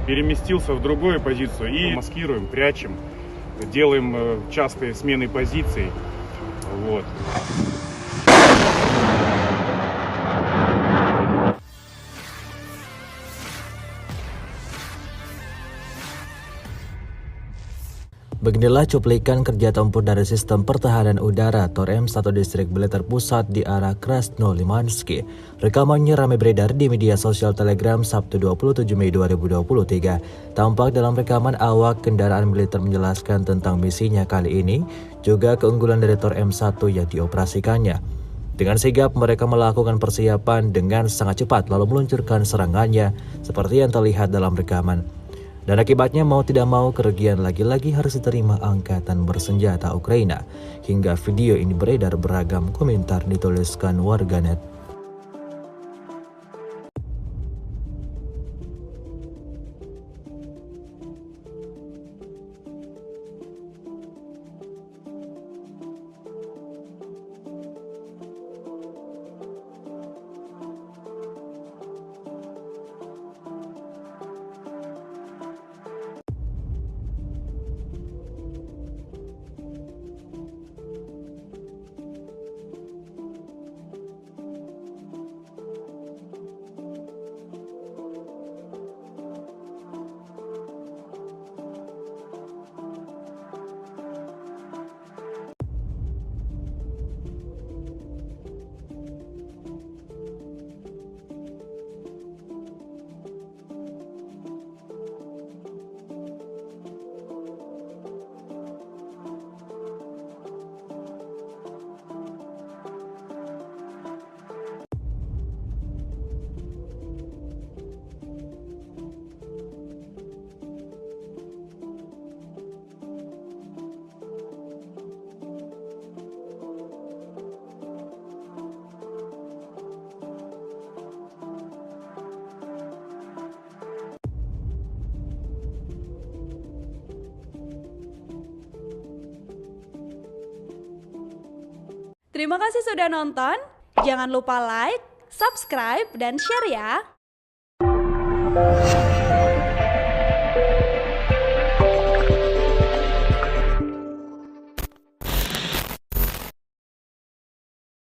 Переместился в другую позицию и маскируем, прячем, делаем частые смены позиций. Вот. Beginilah cuplikan kerja tempur dari sistem pertahanan udara Tor M1 Distrik Militer Pusat di arah Krasnolimansky. Rekamannya ramai beredar di media sosial Telegram Sabtu 27 Mei 2023. Tampak dalam rekaman awak kendaraan militer menjelaskan tentang misinya kali ini, juga keunggulan dari Tor M1 yang dioperasikannya. Dengan sigap mereka melakukan persiapan dengan sangat cepat lalu meluncurkan serangannya seperti yang terlihat dalam rekaman. Dan akibatnya mau tidak mau kerugian lagi-lagi harus diterima angkatan bersenjata Ukraina. Hingga video ini beredar beragam komentar dituliskan warganet. Terima kasih sudah nonton. Jangan lupa like, subscribe, dan share ya.